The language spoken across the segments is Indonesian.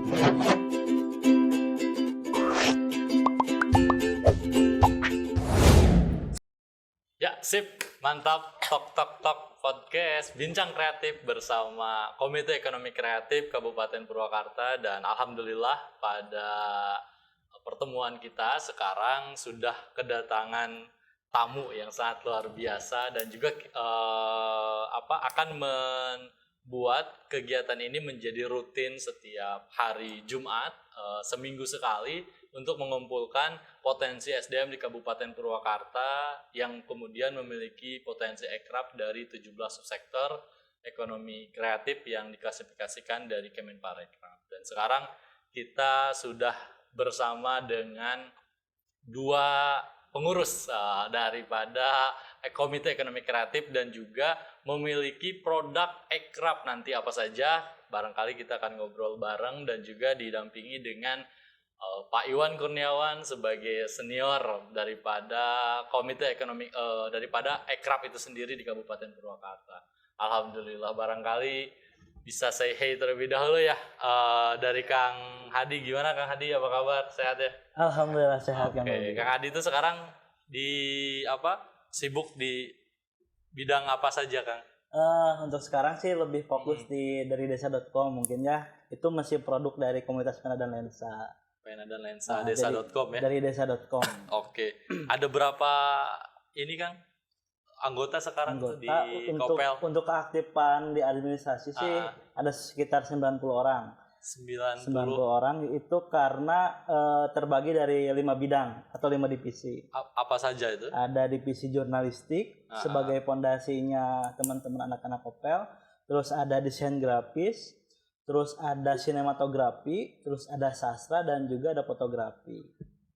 Ya, sip, mantap. Tok Tok Tok Podcast Bincang Kreatif bersama Komite Ekonomi Kreatif Kabupaten Purwakarta, dan alhamdulillah pada pertemuan kita sekarang sudah kedatangan tamu yang sangat luar biasa dan juga akan membuat kegiatan ini menjadi rutin setiap hari Jumat, seminggu sekali, untuk mengumpulkan potensi SDM di Kabupaten Purwakarta yang kemudian memiliki potensi ekraf dari 17 subsektor ekonomi kreatif yang diklasifikasikan dari Kemenparekraf. Dan sekarang kita sudah bersama dengan dua pengurus daripada Komite Ekonomi Kreatif dan juga memiliki produk ekraf. Nanti apa saja barangkali kita akan ngobrol bareng, dan juga didampingi dengan Pak Iwan Kurniawan sebagai senior daripada Komite Ekonomi daripada ekraf itu sendiri di Kabupaten Purwakarta. Alhamdulillah, barangkali bisa say hey terlebih dahulu ya dari Kang Hadi. Gimana Kang Hadi, apa kabar? Sehat ya? Alhamdulillah sehat. Oke, Kang Hadi itu sekarang sibuk di bidang apa saja, Kang? Untuk sekarang sih lebih fokus dari desa.com mungkin ya. Itu masih produk dari komunitas Pena dan Lensa. Pena dan Lensa, desa.com ya? Dari desa.com. Oke. Ada berapa ini, Kang, anggota sekarang tuh di Kopel? Untuk keaktifan di administrasi sih ada sekitar 90 orang. 90 orang itu karena terbagi dari 5 bidang atau 5 divisi. Apa saja itu? Ada divisi jurnalistik sebagai pondasinya teman-teman anak-anak Kopel. Terus ada desain grafis, terus ada sinematografi, terus ada sastra, dan juga ada fotografi.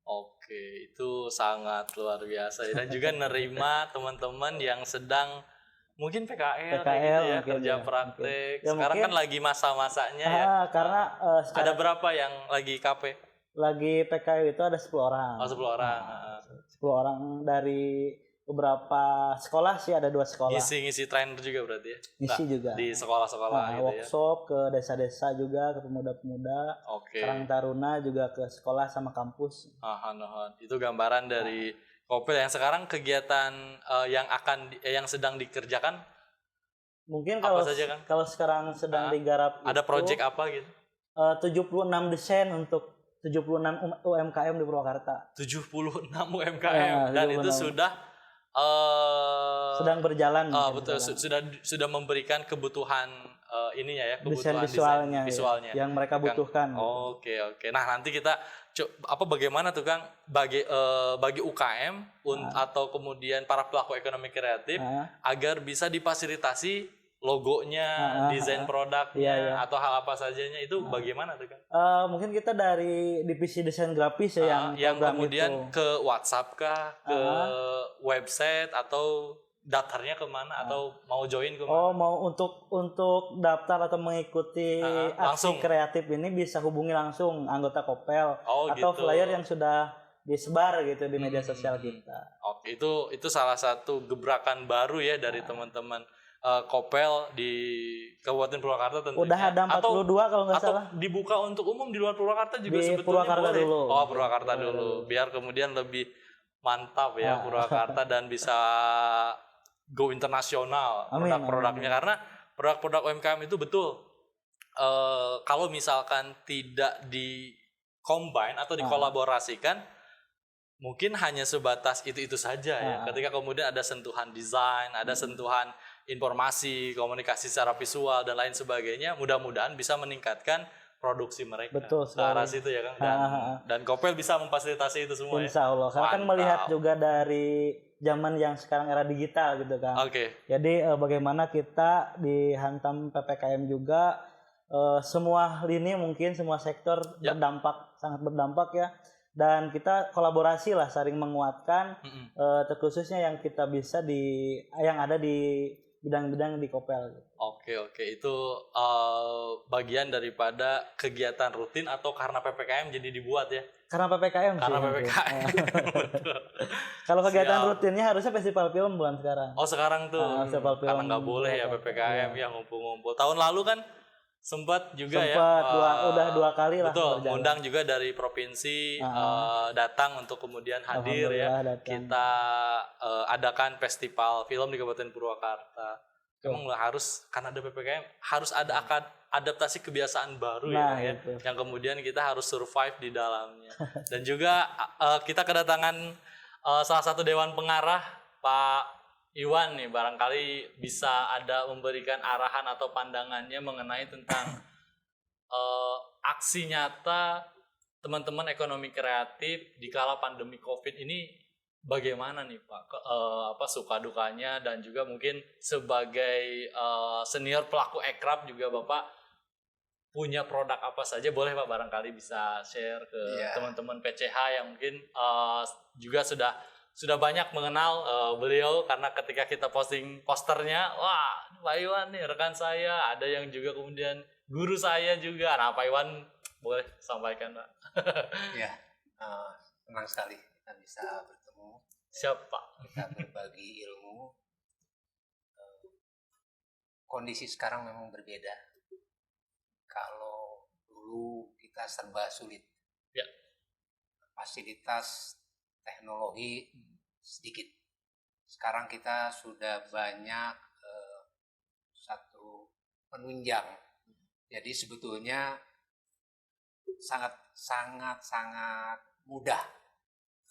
Oke, itu sangat luar biasa. Dan juga nerima teman-teman yang sedang mungkin PKL gitu ya, kerja praktek. Sekarang kan lagi masa-masanya ya. Karena ada berapa yang lagi KP? Lagi PKL itu ada 10 orang. Oh, 10 orang. 10 orang dari beberapa sekolah sih, ada 2 sekolah. Ngisi trainer juga berarti ya? Ngisi juga. Di sekolah-sekolah gitu workshop ya. Ke desa-desa juga, ke pemuda-pemuda. Karang Taruna juga ke sekolah sama kampus. Itu gambaran dari Kopel yang sekarang kegiatan yang sedang dikerjakan. Mungkin apa saja, Kang? Kalau sekarang sedang digarap ada proyek apa gitu? 76 desain untuk 76 UMKM di Purwakarta. 76 UMKM dan itu sudah sedang berjalan. Betul, sudah memberikan kebutuhan ininya ya, kebutuhan desain visualnya yang mereka butuhkan. Oke. Nah, nanti kita bagaimana tuh, Kang, bagi UKM atau kemudian para pelaku ekonomi kreatif agar bisa difasilitasi logonya, desain produknya, atau hal apa sajanya itu bagaimana tuh, Kang? Mungkin kita dari divisi desain grafis yang kemudian ke WhatsApp kah, ke website, atau daftarnya kemana, atau mau join kemana? Oh, mau untuk daftar atau mengikuti aksi kreatif ini bisa hubungi langsung anggota Kopel atau gitu. Flyer yang sudah disebar gitu di media sosial kita. Oke, itu salah satu gebrakan baru ya dari teman-teman Kopel di Kabupaten Purwakarta tentunya. Udah ada 42 kalau nggak salah. Atau dibuka untuk umum di luar Purwakarta juga di sebetulnya Purwakarta boleh. Dulu. Oh, Purwakarta dulu. Biar kemudian lebih mantap ya Purwakarta dan bisa go internasional produk-produknya. Karena produk-produk UMKM itu betul kalau misalkan tidak di-combine atau dikolaborasikan, mungkin hanya sebatas itu saja ya. Ketika kemudian ada sentuhan desain, ada sentuhan informasi, komunikasi secara visual dan lain sebagainya, mudah-mudahan bisa meningkatkan produksi mereka. Betul sekali. Ke arah situ ya, Kang. Dan Kopel bisa memfasilitasi itu semua. Insya Allah. Karena kan melihat juga dari zaman yang sekarang era digital gitu, Kang. Jadi bagaimana kita dihantam PPKM juga, semua lini mungkin semua sektor berdampak, sangat berdampak ya. Dan kita kolaborasi lah, saling menguatkan, terkhususnya yang kita bisa yang ada di bidang-bidang di Kopel. Oke, itu bagian daripada kegiatan rutin atau karena PPKM jadi dibuat ya? Karena PPKM sih. Karena PPKM. Kalau kegiatan rutinnya harusnya festival film bukan sekarang. Oh, sekarang tuh. Festival film. Karena nggak boleh ya PPKM ya ngumpul-ngumpul. Tahun lalu kan sempat juga udah 2 kali lah. Betul, undang juga dari provinsi datang untuk kemudian hadir ya. Datang. Kita adakan festival film di Kabupaten Purwakarta. Memang harus, karena ada PPKM, harus ada adaptasi kebiasaan baru ya, yang kemudian kita harus survive di dalamnya. Dan juga kita kedatangan salah satu Dewan Pengarah, Pak Iwan nih, barangkali bisa ada memberikan arahan atau pandangannya mengenai tentang aksi nyata teman-teman ekonomi kreatif di kala pandemi COVID ini. Bagaimana nih Pak, suka dukanya, dan juga mungkin sebagai senior pelaku ekraf juga Bapak punya produk apa saja, boleh Pak barangkali bisa share ke teman-teman PCH yang mungkin juga sudah banyak mengenal beliau, karena ketika kita posting posternya, wah Pak Iwan nih rekan saya, ada yang juga kemudian guru saya juga. Nah Pak Iwan boleh sampaikan Pak. Ya, senang sekali kita bisa bertemu. Siapa? Kita berbagi ilmu. Kondisi sekarang memang berbeda. Kalau dulu kita serba sulit, fasilitas teknologi sedikit. Sekarang kita sudah banyak satu penunjang. Jadi sebetulnya sangat mudah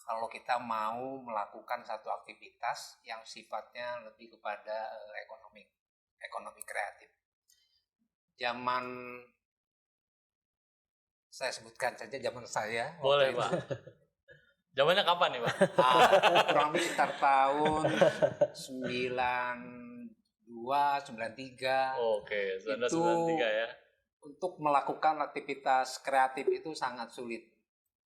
kalau kita mau melakukan satu aktivitas yang sifatnya lebih kepada ekonomi kreatif. Zaman, saya sebutkan saja zaman saya. Boleh Pak. Zamannya kapan nih Pak? Kurang lebih sekitar tahun 92, 93. Oke, 93 ya. Untuk melakukan aktivitas kreatif itu sangat sulit.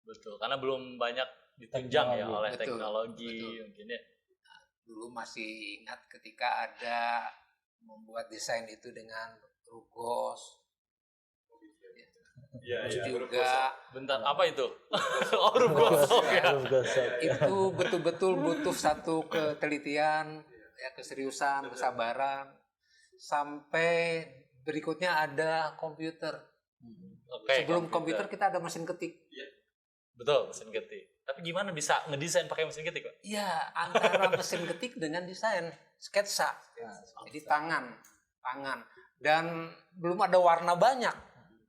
Betul, karena belum banyak ditunjang oleh teknologi. Mungkin ya. Dulu masih ingat ketika ada membuat desain itu dengan rugos. Juga bentar, apa itu? Rugos. Itu betul-betul butuh satu ketelitian, keseriusan, kesabaran. Sampai berikutnya ada komputer. Sebelum komputer kita ada mesin ketik. Betul, mesin ketik. Tapi gimana bisa ngedesain pakai mesin ketik, Pak? Iya, antara mesin ketik dengan desain sketsa. Jadi tangan. Dan belum ada warna banyak.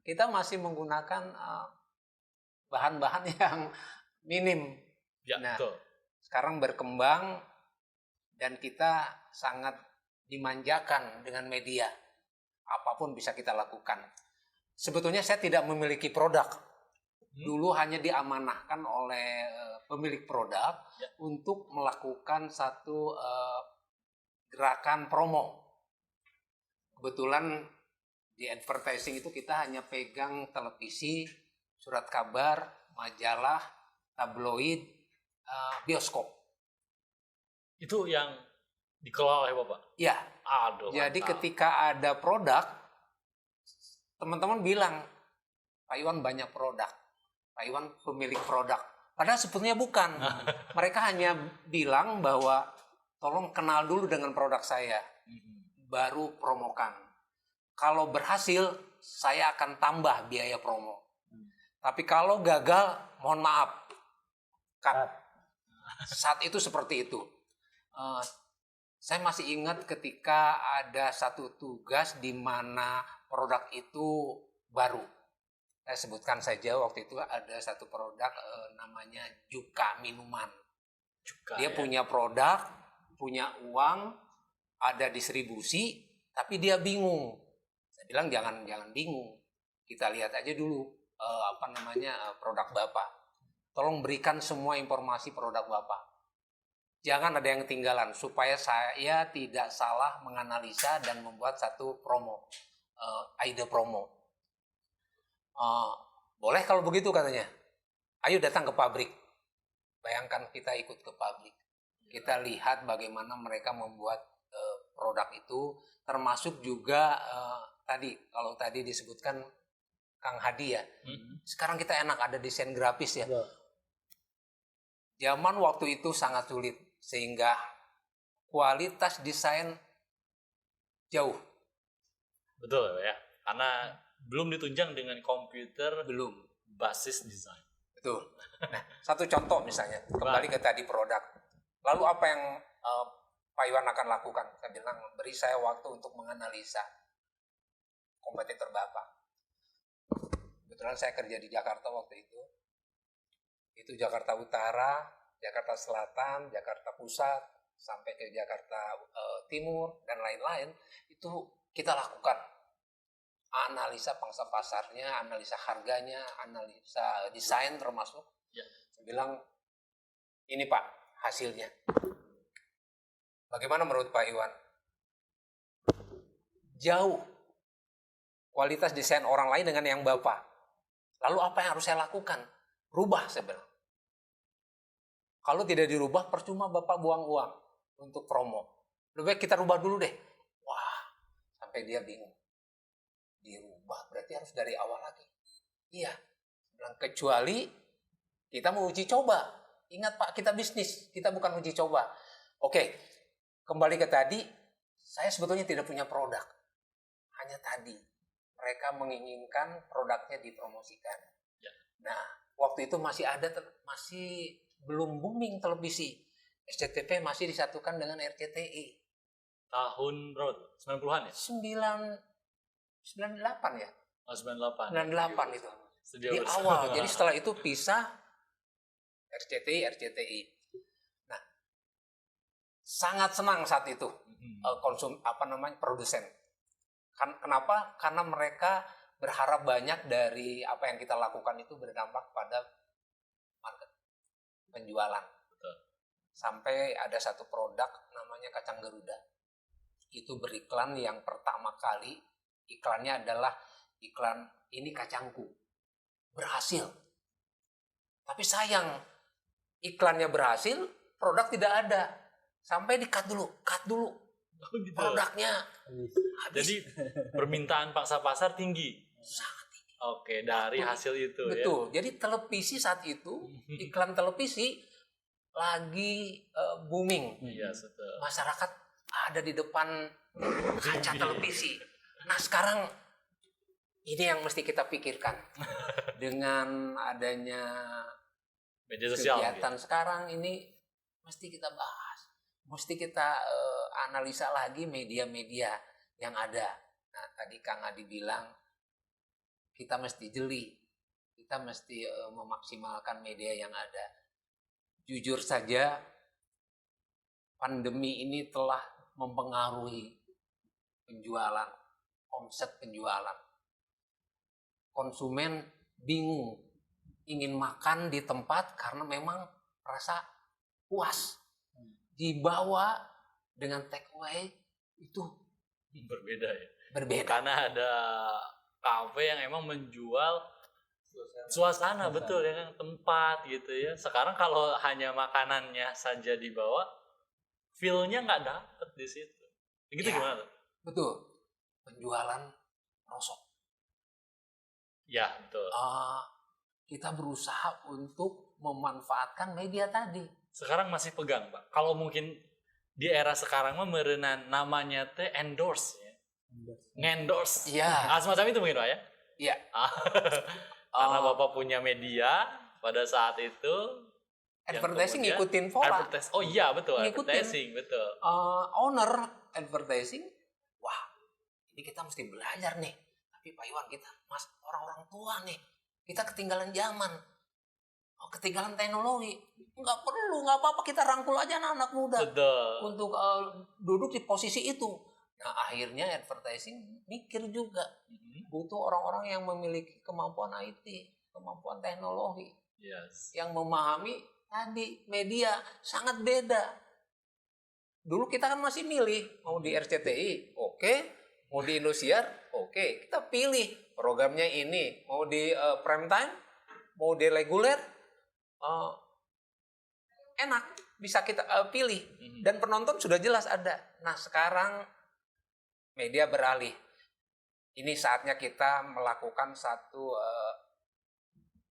Kita masih menggunakan bahan-bahan yang minim. Betul. Sekarang berkembang dan kita sangat dimanjakan dengan media. Apapun bisa kita lakukan. Sebetulnya saya tidak memiliki produk. Dulu hanya diamanahkan oleh pemilik produk untuk melakukan satu gerakan promo. Kebetulan di advertising itu kita hanya pegang televisi, surat kabar, majalah, tabloid, bioskop. Itu yang dikelola oleh Bapak? Iya. Aduh, jadi mantap. ketika ada produk, teman-teman bilang, Pak Iwan banyak produk. Pak Iwan pemilik produk. Padahal sebetulnya bukan. Mereka hanya bilang bahwa tolong kenal dulu dengan produk saya. Baru promokan. Kalau berhasil, saya akan tambah biaya promo. Tapi kalau gagal, mohon maaf. Cut. Saat itu seperti itu. Saya masih ingat ketika ada satu tugas di mana produk itu baru. Saya sebutkan saja waktu itu ada satu produk namanya Juka minuman. Dia punya produk, punya uang, ada distribusi, tapi dia bingung. Saya bilang jangan bingung. Kita lihat aja dulu produk Bapak. Tolong berikan semua informasi produk Bapak. Jangan ada yang ketinggalan supaya saya tidak salah menganalisa dan membuat satu promo, ide promo. Boleh kalau begitu katanya. Ayo datang ke pabrik. Bayangkan kita ikut ke pabrik. Kita lihat bagaimana mereka membuat produk itu, termasuk juga kalau tadi disebutkan Kang Hadi ya. Sekarang kita enak ada desain grafis ya. Zaman waktu itu sangat sulit sehingga kualitas desain jauh. Betul ya. Karena belum ditunjang dengan komputer belum basis desain. betul. Nah, satu contoh misalnya kembali ke tadi produk. Lalu apa yang Pak Iwan akan lakukan? Saya bilang beri saya waktu untuk menganalisa kompetitor Bapak. Kebetulan saya kerja di Jakarta waktu itu. Itu Jakarta Utara, Jakarta Selatan, Jakarta Pusat, sampai ke Jakarta Timur dan lain-lain. Itu kita lakukan analisa pangsa pasarnya, analisa harganya, analisa desain termasuk. Ya. Saya bilang, ini Pak hasilnya. Bagaimana menurut Pak Iwan? Jauh kualitas desain orang lain dengan yang Bapak. Lalu apa yang harus saya lakukan? Rubah, saya bilang. Kalau tidak dirubah, percuma Bapak buang uang untuk promo. Lebih baik kita rubah dulu deh. Wah, sampai dia bingung. Dirubah, berarti harus dari awal lagi. Iya. Bilang, kecuali kita mau uji coba. Ingat Pak, kita bisnis. Kita bukan uji coba. Oke, kembali ke tadi, saya sebetulnya tidak punya produk. Hanya tadi, mereka menginginkan produknya dipromosikan. Ya. Nah, waktu itu masih belum booming televisi. SCTV masih disatukan dengan RCTI. Tahun berapa? 90-an ya? 98 ya? Oh, 98. 98 itu. Studio Di bersama. awal. Jadi setelah itu pisah RCTI. Nah, sangat senang saat itu produsen. Kenapa? Karena mereka berharap banyak dari apa yang kita lakukan itu berdampak pada market penjualan. Betul. Sampai ada satu produk namanya kacang Garuda. Itu beriklan yang pertama kali, iklannya adalah iklan ini kacangku. Berhasil. Tapi sayang, iklannya berhasil, produk tidak ada. Sampai di-cut dulu. Oh, gitu. Produknya habis. Jadi permintaan pangsa pasar tinggi. Sangat tinggi. Oke, dari hasil itu. Betul. Ya? Jadi televisi saat itu, iklan televisi lagi booming. Iya, betul. Masyarakat ada di depan kaca televisi. Nah, sekarang ini yang mesti kita pikirkan. Dengan adanya media sosial kegiatan sekarang ini mesti kita bahas. Mesti kita analisa lagi media-media yang ada. Nah, tadi Kang Adi bilang kita mesti jeli. Kita mesti memaksimalkan media yang ada. Jujur saja, pandemi ini telah mempengaruhi penjualan, omset penjualan. Konsumen bingung, ingin makan di tempat karena memang merasa puas. Dibawa dengan take away itu berbeda ya. Berbeda. Karena ada kafe yang emang menjual suasana betul ya kan, tempat gitu ya. Sekarang kalau hanya makanannya saja dibawa, feel-nya nggak dapet di situ. Begitu ya, gimana? Betul. Penjualan rosok. Ya betul. Kita berusaha untuk memanfaatkan media tadi. Sekarang masih pegang Pak. Kalau mungkin di era sekarang mah merenang namanya teh endorse ya. Ngendorse. Iya. Semacam itu mungkin Pak ya? Iya. Karena Bapak punya media pada saat itu. Advertising ngikutin pola. Oh iya betul. Ngikutin. Advertising betul. Owner advertising. Wah, ini kita mesti belajar nih. Tapi Pak Iwan, kita orang-orang tua nih. Kita ketinggalan zaman. Ketinggalan teknologi. Nggak perlu, nggak apa-apa, kita rangkul aja anak-anak muda. Betul. Untuk duduk di posisi itu. Nah, akhirnya advertising mikir juga. Butuh orang-orang yang memiliki kemampuan IT, kemampuan teknologi. Yes. Yang memahami tadi media sangat beda. Dulu kita kan masih milih, mau di RCTI, oke. Mau di Indosiar, oke. Kita pilih programnya ini. Mau di prime time, mau di reguler, enak, bisa kita pilih. Dan penonton sudah jelas ada. Nah, sekarang media beralih. Ini saatnya kita melakukan satu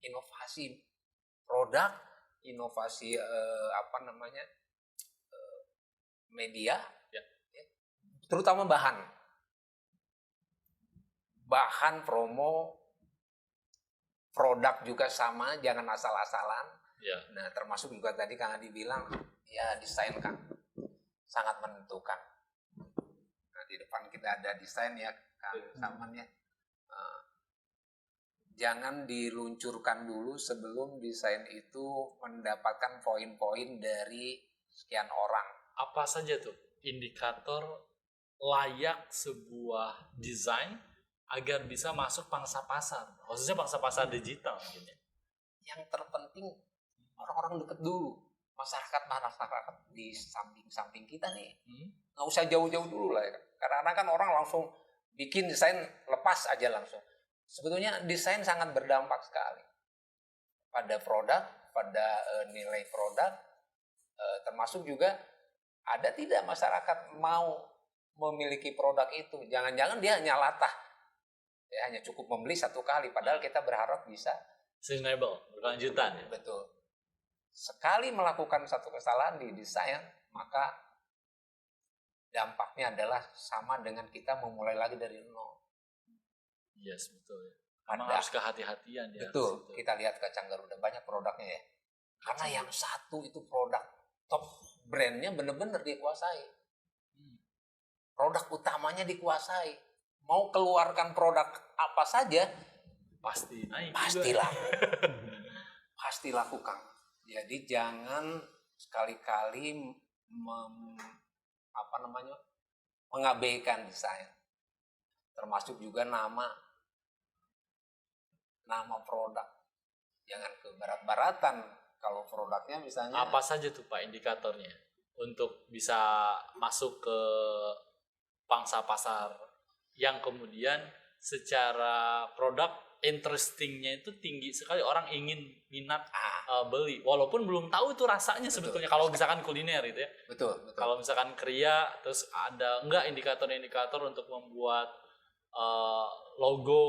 inovasi produk, inovasi media, ya. Terutama bahan. bahan promo, produk juga sama, jangan asal-asalan. Ya. Nah, termasuk juga tadi Kang Adi bilang, ya desain kan sangat menentukan. Nah, di depan kita ada desain ya, Kang Salman ya. Jangan diluncurkan dulu sebelum desain itu mendapatkan poin-poin dari sekian orang. Apa saja tuh indikator layak sebuah desain agar bisa masuk pangsa pasar, khususnya pangsa pasar digital mungkin ya? Yang terpenting orang-orang deket dulu, masyarakat di samping kita nih, nggak usah jauh-jauh dulu lah ya. Karena kan orang langsung bikin desain lepas aja langsung. Sebetulnya desain sangat berdampak sekali pada produk, pada nilai produk, termasuk juga ada tidak masyarakat mau memiliki produk itu. Jangan-jangan dia hanya latah, ya hanya cukup membeli satu kali, padahal kita berharap bisa sustainable, berkelanjutan. Ya? Betul. Sekali melakukan satu kesalahan di desain, maka dampaknya adalah sama dengan kita memulai lagi dari nol. Yes, betul. Memang harus kehati-hatian ya. Betul. Kita lihat Kacang Garuda banyak produknya ya. Karena yang satu itu produk top brandnya benar-benar dikuasai. Produk utamanya dikuasai. Mau keluarkan produk apa saja pasti naik. Pasti laku. Pasti laku, Kang. Jadi jangan sekali-kali mengabaikan desain. Termasuk juga nama produk. Jangan ke barat-baratan kalau produknya misalnya. Apa saja tuh Pak indikatornya untuk bisa masuk ke pangsa pasar yang kemudian secara produk interestingnya itu tinggi sekali, orang ingin minat beli walaupun belum tahu itu rasanya. Betul. Sebetulnya kalau misalkan kuliner itu ya. Betul. Kalau misalkan kria terus ada enggak indikator-indikator untuk membuat logo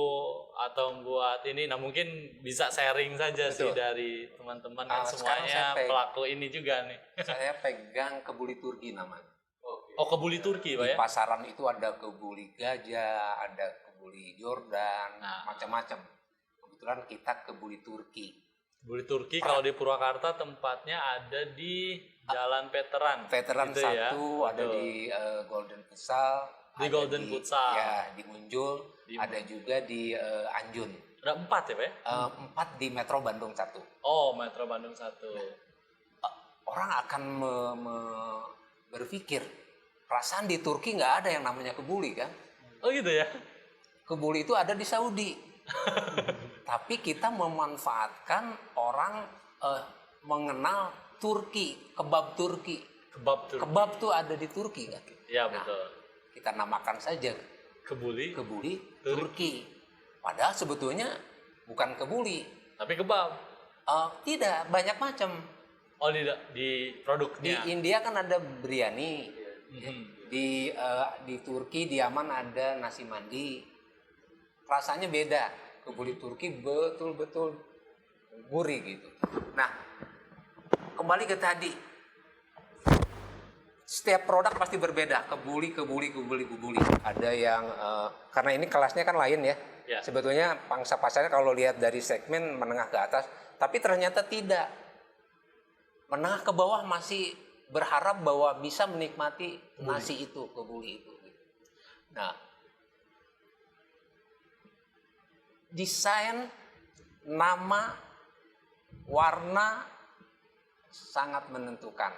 atau membuat ini. Nah mungkin bisa sharing saja. Betul. Sih dari teman-teman kan semuanya pelaku ini juga nih. Saya pegang Kebuli Turki namanya. Oh, Kebuli Turki Pak ya? Di pasaran itu ada Kebuli Gajah, ada Kebuli Jordan, macam-macam. Kebetulan kita Kebuli Turki. Kebuli Turki kalau di Purwakarta tempatnya ada di Jalan Veteran. Veteran gitu 1 ya? Ada di Golden Futsal. Di Golden Futsal. Ya, di Munjul. Ada juga di Anjun. Ada 4 ya Pak ya? 4 di Metro Bandung 1. Oh, Metro Bandung 1. Orang akan berpikir, perasaan di Turki nggak ada yang namanya kebuli kan? Oh gitu ya? Kebuli itu ada di Saudi. Tapi kita memanfaatkan orang mengenal Turki, kebab Turki. Kebab tuh ada di Turki kan? Iya betul. Kita namakan saja Kebuli Turki. Padahal sebetulnya bukan kebuli. Tapi kebab. Tidak, banyak macam. Oh di produknya. Di India kan ada biryani. Di Turki, di Yaman ada nasi mandi. Rasanya beda. Kebuli Turki betul-betul gurih gitu. Nah, kembali ke tadi. Setiap produk pasti berbeda. Kebuli. Ada yang karena ini kelasnya kan lain ya. Sebetulnya pangsa pasarnya kalau lihat dari segmen menengah ke atas, tapi ternyata tidak. Menengah ke bawah masih berharap bahwa bisa menikmati nasi itu, kebuli itu. Nah, desain, nama, warna sangat menentukan.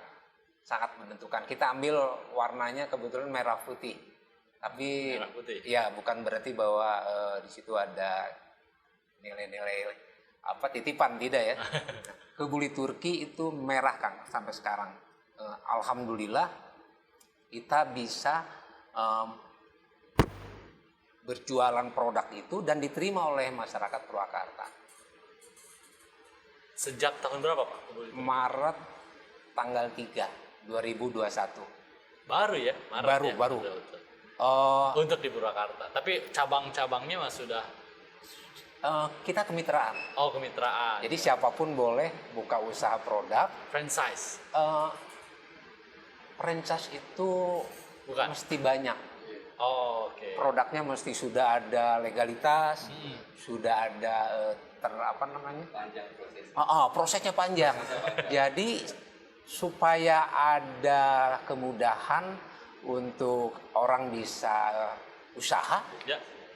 Kita ambil warnanya kebetulan merah putih. Tapi merah putih. Ya, bukan berarti bahwa di situ ada nilai-nilai titipan, tidak ya. Kebuli Turki itu merah Kang sampai sekarang. Alhamdulillah kita bisa berjualan produk itu dan diterima oleh masyarakat Purwakarta. Sejak tahun berapa Pak? Maret tanggal 3 2021. Baru ya? Maret baru. Ya? Betul. Untuk di Purwakarta. Tapi cabang-cabangnya Mas sudah kita kemitraan. Oh, kemitraan. Jadi siapapun boleh buka usaha produk. Franchise. Franchise itu bukan, mesti banyak. Oke. Produknya mesti sudah ada legalitas, sudah ada prosesnya panjang. Jadi supaya ada kemudahan untuk orang bisa usaha,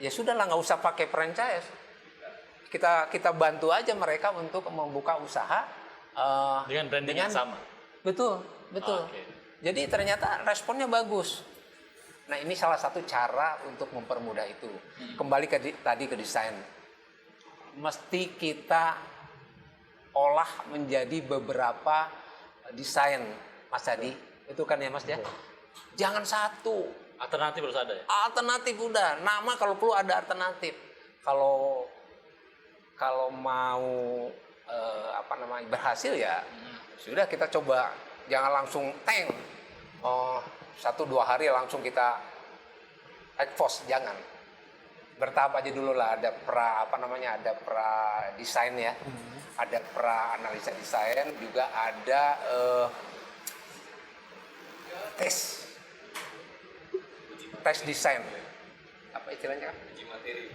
ya sudahlah, nggak usah pakai franchise. Kita bantu aja mereka untuk membuka usaha dengan branding yang sama. Betul. Jadi ternyata responnya bagus. Nah, ini salah satu cara untuk mempermudah itu. Kembali tadi ke desain. Mesti kita olah menjadi beberapa desain, Mas Adi. Itu kan ya, Mas ya? Jangan satu. Alternatif harus ada ya? Alternatif udah. Nama kalau perlu ada alternatif. Kalau mau berhasil ya sudah, kita coba. Jangan langsung 1-2 hari langsung kita expose, jangan. Bertahap aja dulu lah. Ada pra desain ya, ada pra analisa desain, juga ada tes desain. Apa istilahnya? Uji materi.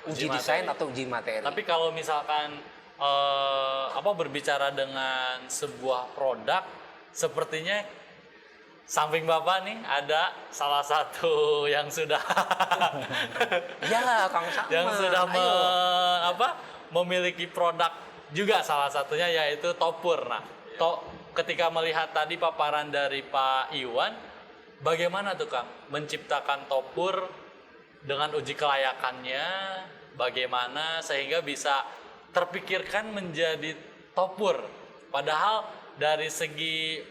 Uji desain atau uji materi. Tapi kalau misalkan berbicara dengan sebuah produk, sepertinya samping Bapak nih ada salah satu yang sudah ya, Kang sama. yang sudah memiliki produk juga, salah satunya yaitu Topur. Nah, ketika melihat tadi paparan dari Pak Iwan, bagaimana tuh Kang menciptakan Topur dengan uji kelayakannya, bagaimana sehingga bisa terpikirkan menjadi Topur, padahal dari segi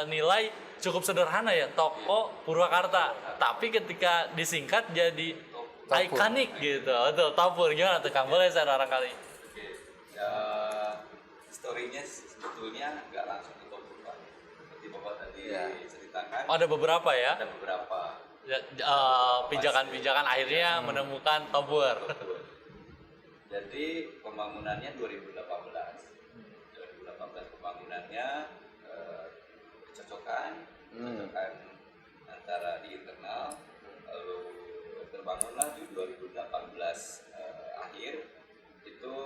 nilai cukup sederhana ya, toko Purwakarta, tapi ketika disingkat jadi ikonik gitu. Betul, Topur. Gimana tuh Kang? Boleh saya barangkali? Oke. Story-nya sebetulnya nggak langsung di Topur, Pak. Seperti Bapak tadi ceritakan. Ada beberapa ya? Ada beberapa. Pijakan-pijakan akhirnya menemukan Topur. Jadi pembangunannya 2018 pembangunannya kecocokan antara di internal, lalu terbangunlah di 2018 akhir itu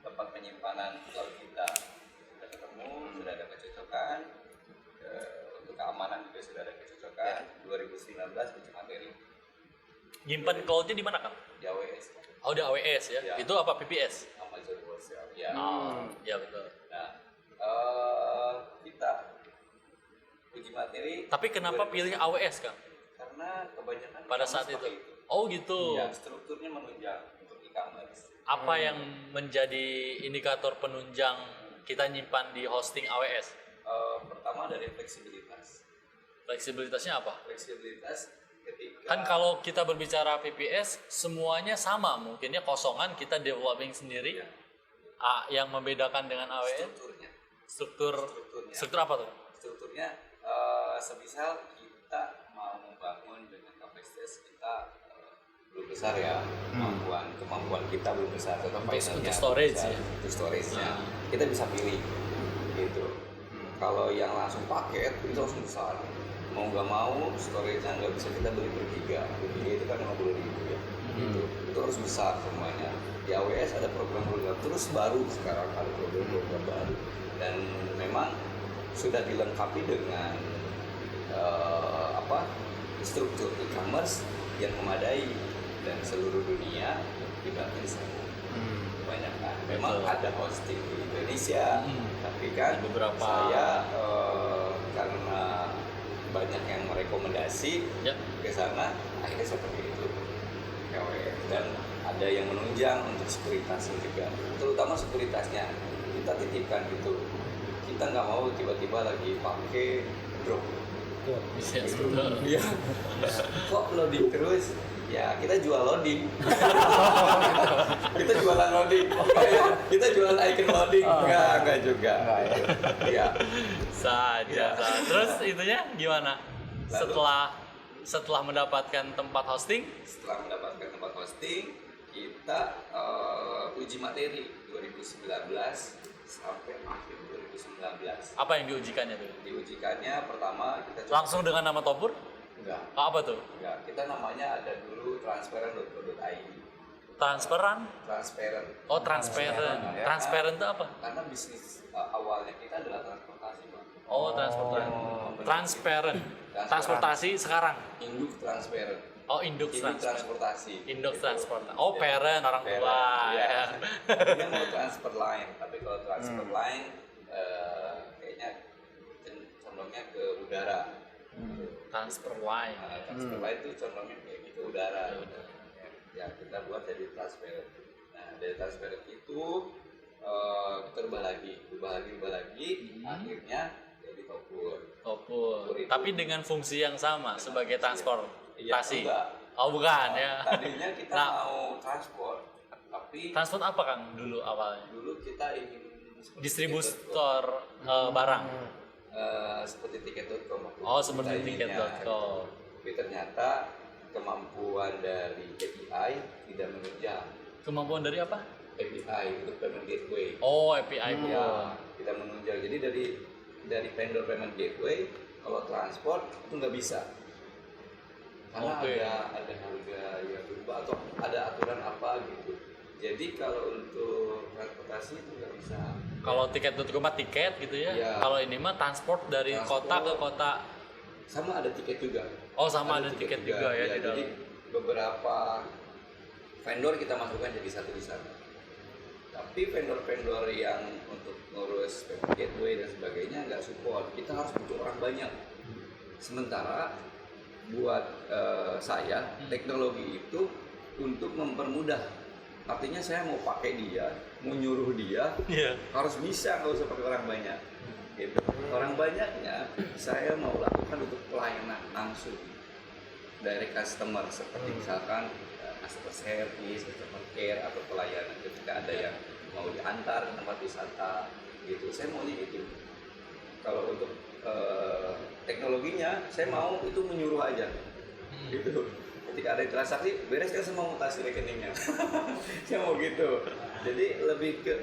tempat penyimpanan cloud kita sudah ketemu, sudah ada kecocokan, untuk keamanan juga sudah ada kecocokan. 2019 uji materi. Nyimpan cloud-nya di mana Kang? Di AWS. Oh, di AWS ya? Itu apa, PPS? Amazon Web Services. Ya. Ya betul. Nah, kita uji materi. Tapi kenapa pilih AWS Kang? Karena kebanyakan pada saat itu. Oh gitu. Ya, strukturnya menunjang untuk e-commerce. Apa yang menjadi indikator penunjang kita nyimpan di hosting AWS? Pertama dari fleksibilitas. Fleksibilitasnya apa? Fleksibilitas ketika Kan kalau kita berbicara PPS semuanya sama, mungkinnya kosongan kita developing sendiri. Yang membedakan dengan AWS strukturnya. Struktur apa tuh? Strukturnya semisal kita mau membangun dengan kapasitas kita belum besar ya, kemampuan kita belum besar, untuk storage besar, ya. Untuk storage-nya kita bisa pilih gitu. Kalau yang langsung paket itu langsung besar, mau nggak mau storage-nya nggak bisa kita beli bertiga itu kan 50.000 ya. Itu harus besar semuanya. Di AWS ada program-program terus baru, sekarang ada program-program baru, dan memang sudah dilengkapi dengan struktur e-commerce yang memadai, dan seluruh dunia dibantu di sana. Banyak kan. Memang ada hosting di Indonesia, tapi kan beberapa saya karena banyak yang merekomendasi ke sana, akhirnya seperti itu. Dan ada yang menunjang untuk sekuritasnya juga, terutama sekuritasnya kita titipkan gitu. Kita nggak mau tiba-tiba lagi pakai drop. Bisa Iya. Kok loading terus? Ya kita jual loading. Kita jualan loading. Kita jualan icon loading. Enggak juga. Ya. Saja. Terus itunya gimana? Setelah mendapatkan tempat hosting? Setelah mendapatkan tempat hosting, kita uji materi 2019 sampai akhir 2019. Apa yang diujikannya tuh? Diujikannya pertama kita langsung dengan nama Topur? Enggak. Apa tuh? Enggak. Kita namanya ada dulu transparent.co.id. Transparan? Transparent. Oh, transparent. Ya, Transparent itu apa? Karena bisnis awalnya kita adalah transportasi, Pak. Oh, transportasi. Transparent. Transportasi sekarang. Induk transparent. Oh, induk transportasi. Induk gitu. transportasi. Oh, parent orang tua. Iya. Tadinya mau transfer line, tapi kalau transfer line kayaknya condongnya ke udara. Transfer line. Transfer line itu condongnya kayak gitu udara. Ya kita buat jadi transparent. Nah dari transparent itu kita ubah lagi, akhirnya jadi Topur. Tapi dengan fungsi yang sama sebagai transportasi. Iya, Oh bukan ya. Tadinya kita mau transport, tapi transport apa Kang dulu awalnya? dulu kita ingin Distributor barang. Seperti tiket.com. Oh seperti tiket.com. Tapi ternyata kemampuan dari API tidak menunjang. Kemampuan dari apa? API untuk payment gateway. Oh API Ya, tidak menunjang. Jadi dari vendor payment gateway kalau transport itu nggak bisa. Karena ada harga yang berubah atau ada aturan apa gitu. Jadi kalau untuk transportasi itu nggak bisa. Kalau tiket.com tiket gitu ya. Ya. Kalau ini mah transport dari kota ke kota. Sama ada tiket juga. Oh sama ada tiket juga ya di dalam. Jadi beberapa vendor kita masukkan jadi satu di sana. Tapi vendor-vendor yang untuk ngurus payment gateway dan sebagainya nggak support. Kita harus butuh orang banyak. Sementara buat saya teknologi itu untuk mempermudah. Artinya saya mau pakai dia, mau nyuruh dia, harus bisa, nggak usah pakai orang banyak. Gitu. Orang banyaknya saya mau lakukan untuk pelayanan langsung dari customer seperti misalkan customer service, customer care atau pelayanan ketika ada yang mau diantar ke tempat wisata gitu. Saya maunya itu. Kalau untuk teknologinya saya mau itu menyuruh aja gitu. Ketika ada transaksi bereskan semua mutasi rekeningnya. Saya mau gitu. Jadi lebih ke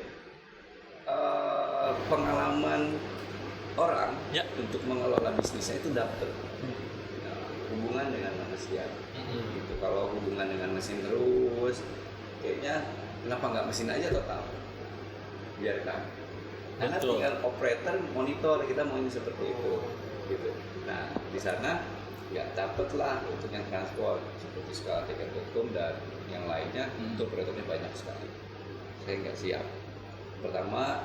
pengalaman orang untuk mengelola bisnisnya itu dapat hubungan dengan manusia. Gitu. Kalau hubungan dengan mesin terus kayaknya kenapa nggak mesin aja total, biarkan. Karena tinggal operator monitor kita maunya seperti itu, gitu. Nah di sana ya dapatlah untuk yang transport seperti skala tiket.com dan yang lainnya untuk operatornya banyak sekali. Saya nggak siap. Pertama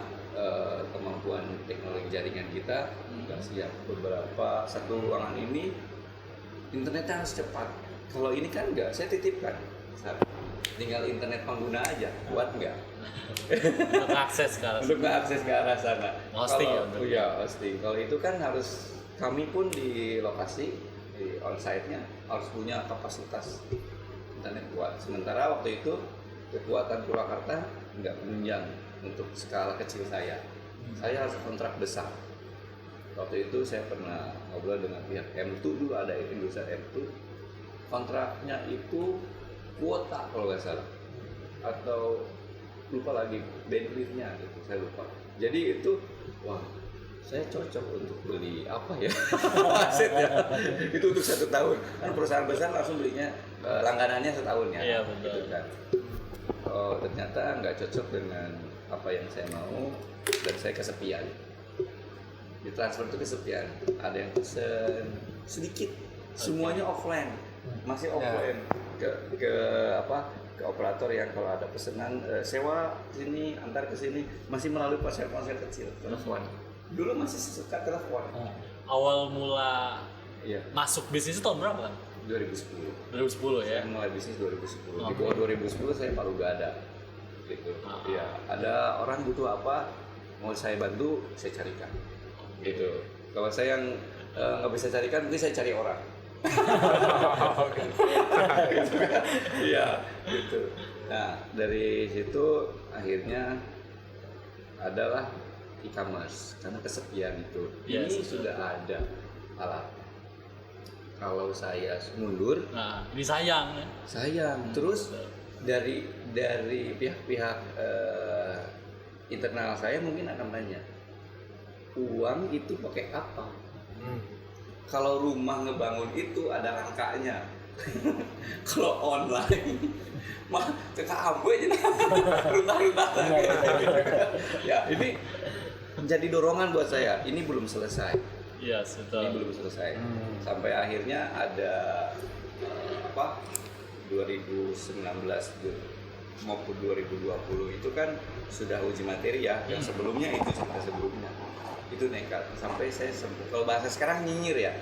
kemampuan teknologi jaringan kita nggak siap. Beberapa satu ruangan ini internetnya harus cepat. Kalau ini kan nggak, saya titipkan. Tinggal internet pengguna aja, kuat nggak? Untuk akses ke arah sana. Untuk mengakses ke arah sana. Hosting ya hosting. Kalau itu kan harus kami pun di lokasi di onsite-nya harus punya kapasitas internet kuat. Sementara waktu itu kekuatan Purwakarta nggak menunjang untuk skala kecil saya. Saya harus kontrak besar. Waktu itu saya pernah ngobrol dengan pihak M2 dulu, ada Indosat M2. Kontraknya itu kuota kalau nggak salah, atau lupa lagi bandwidth-nya gitu, saya lupa. Jadi itu wah, saya cocok untuk beli apa ya aset ya. Itu untuk 1 tahun kan perusahaan besar langsung belinya langganannya setahun ya. Iya betul. Gitu kan. Oh, ternyata nggak cocok dengan apa yang saya mau dan saya kesepian. Di transfer itu kesepian, ada yang pesen sedikit, semuanya offline, masih offline. Ke ke operator yang kalau ada pesanan sewa sini antar ke sini masih melalui ponsel kecil, telepon. Dulu masih suka telepon. Awal mula Iya. masuk bisnis itu tahun berapa kan? 2010. 2010 ya. Saya mulai bisnis 2010. Di bawah 2010 saya paruh gak ada. Gitu. Iya, ada orang butuh apa mau saya bantu, saya carikan. Gitu. Kalau saya yang nggak bisa carikan, mungkin saya cari orang. Iya, gitu. Nah, dari situ akhirnya adalah e-commerce karena kesepian itu. Ini sudah ada alat. Kalau saya mundur, nah ini sayang. Sayang. Terus dari pihak-pihak internal saya mungkin akan tanya, uang itu pakai apa? kalau rumah ngebangun itu ada rangkanya. Kalau online mah cekak ambe aja runtah-runtah. Ya, ini jadi dorongan buat saya. Ini belum selesai. Iya, sudah. Ini belum selesai. Sampai akhirnya ada 2019 maupun 2020 itu kan sudah uji materi ya. Yang sebelumnya itu sebelumnya itu nekat sampai saya kalau bahasa sekarang nyinyir ya.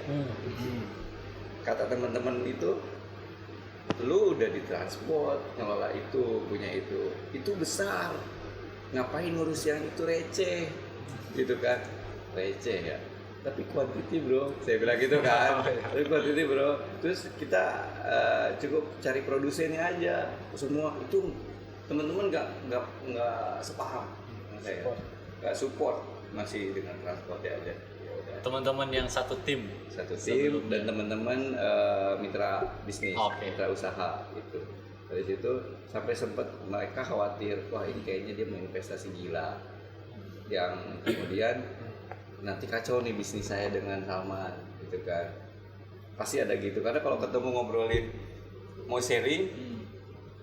Kata teman-teman itu, lu udah ditransport, ngelola itu, punya itu besar, ngapain ngurus yang itu receh, gitu kan, receh ya. Tapi quantity bro, saya bilang gitu kan, tapi quantity bro. Terus kita cukup cari produsennya aja, semua itu teman-teman nggak sepaham sama saya, nggak support, masih dengan transportnya aja. Teman-teman yang satu tim dan teman-teman mitra bisnis, mitra usaha itu. Dari situ sampai sempat mereka khawatir, wah ini kayaknya dia mau investasi gila, yang kemudian nanti kacau nih bisnis saya dengan Salman, gitu kan. Pasti ada gitu, karena kalau ketemu ngobrolin mau sharing,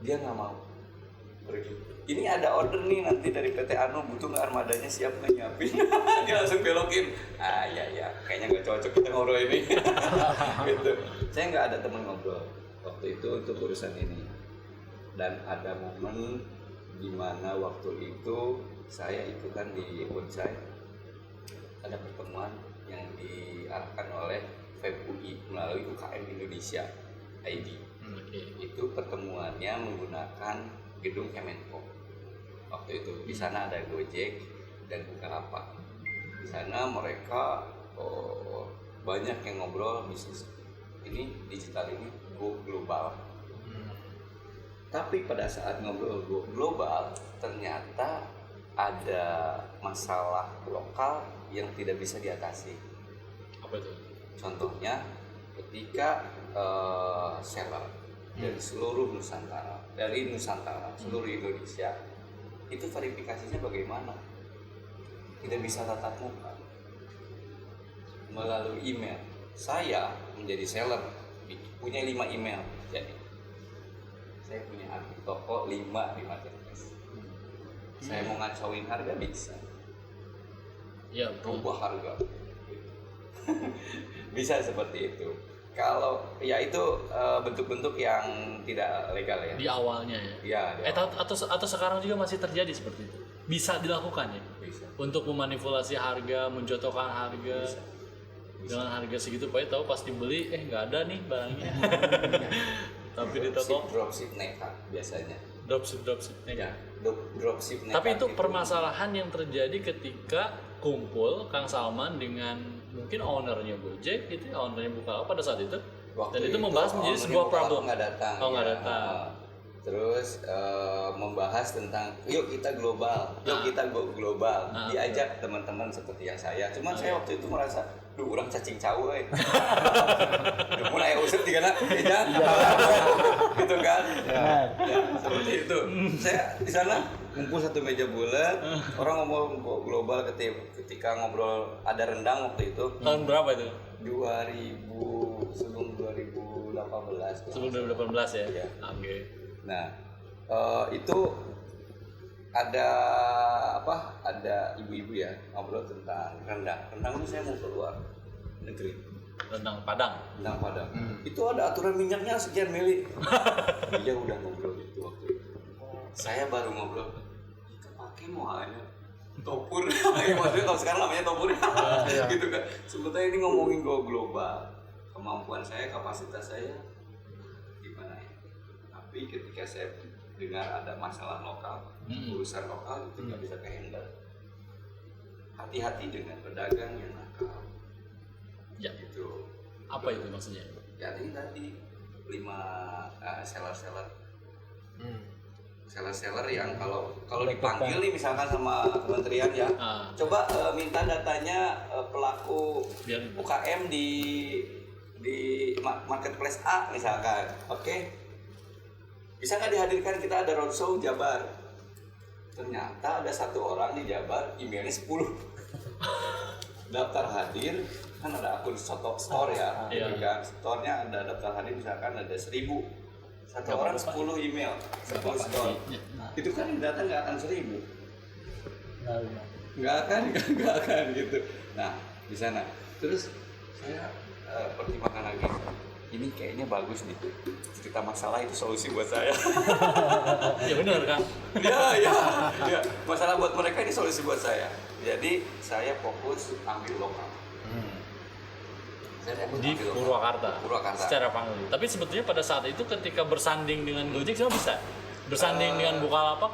dia nggak mau pergi. Ini ada order nih nanti dari PT Anu, butuh nggak armadanya, siap nggak nyiapin? Dia langsung belokin. Ah ya, kayaknya nggak cocok kita ngobrol ini. Gitu. Saya nggak ada teman ngobrol waktu itu untuk urusan ini. Dan ada momen di mana waktu itu saya ikutan di Bonsai, ada pertemuan yang diarahkan oleh FEB-UI melalui UKM Indonesia ID. Itu pertemuannya menggunakan gedung Kemenko. Waktu itu di sana ada Gojek dan Bukalapak. Di sana mereka banyak yang ngobrol bisnis ini, digital ini go global. Tapi pada saat ngobrol go global ternyata ada masalah lokal yang tidak bisa diatasi. Apa itu? Contohnya ketika seller dari seluruh Nusantara, seluruh Indonesia, itu verifikasinya bagaimana? Tidak bisa tatap muka, melalui email. Saya menjadi seller punya 5 email, jadi saya punya akun toko 5 di marketplace. Saya mau ngacauin harga bisa, ya, berubah harga, bisa seperti itu. Kalau ya itu bentuk-bentuk yang tidak legal ya. Di awalnya ya. Iya. Atau sekarang juga masih terjadi seperti itu. Bisa dilakukan ya. Bisa. Untuk memanipulasi harga, menjatuhkan harga. Bisa. Dengan harga segitu, Pak tahu pas dibeli nggak ada nih barangnya. Tapi di toko dropship nekat biasanya. Dropship nekat. Dropship nekat. Tapi itu permasalahan yang terjadi ketika kumpul Kang Salman dengan mungkin ownernya Gojek gitu, ownernya Bukalapak pada saat itu. Dan itu membahas menjadi sebuah problem. Nggak datang. Nggak datang. Terus membahas tentang yuk kita global, global. Diajak teman-teman seperti yang saya. Cuman saya waktu itu merasa, duh orang cacing cawe. Duh mulai usut di kana gitu kan. Ya, seperti itu. Saya di sana ngumpul satu meja bulat, orang ngomong global ketika ngobrol ada rendang waktu itu. Tahun berapa itu? 2000 sebelum 2018. Sebelum 2018 ya. Iya. Oke. Nah, itu ada ada ibu-ibu ya ngobrol tentang rendang. Rendang itu saya mau keluar negeri. Rendang Padang. Itu ada aturan minyaknya sekian mili. Dia udah ngobrol itu waktu itu. Saya baru ngobrol. Kepake mau aja. Topur. Maksudnya kalau sekarang namanya topur. Gitu kan. Sebetulnya ini ngomongin global. Kemampuan saya, kapasitas saya gimana ya. Tapi ketika saya dengar ada masalah lokal, urusan lokal itu nggak bisa kehandle. Hati-hati dengan pedagang yang nakal. Ya. Gitu. Apa itu maksudnya? Ya ini tadi 5 seller-seller. Seller-seller yang kalau dipanggil nih misalkan sama kementerian ya, coba minta datanya pelaku UKM di marketplace A misalkan, oke. Bisa nggak dihadirkan, kita ada roadshow Jabar. Ternyata ada 1 orang di Jabar, emailnya 10. Daftar hadir, kan ada akun store ya, kan store-nya ada daftar hari misalkan ada 1.000, satu orang 10 email, 10 store, itu kan yang datang nggak akan 1.000, nggak akan gitu. Nah di sana terus saya pertimbangkan lagi, ini kayaknya bagus nih, cerita masalah itu solusi buat saya. Ya benar kan? Ya, masalah buat mereka ini solusi buat saya. Jadi saya fokus ambil lokal. Saya fokus Di ambil lokal. Purwakarta. Secara panggung. Tapi sebetulnya pada saat itu ketika bersanding dengan Gojek semua bisa. Bersanding dengan Bukalapak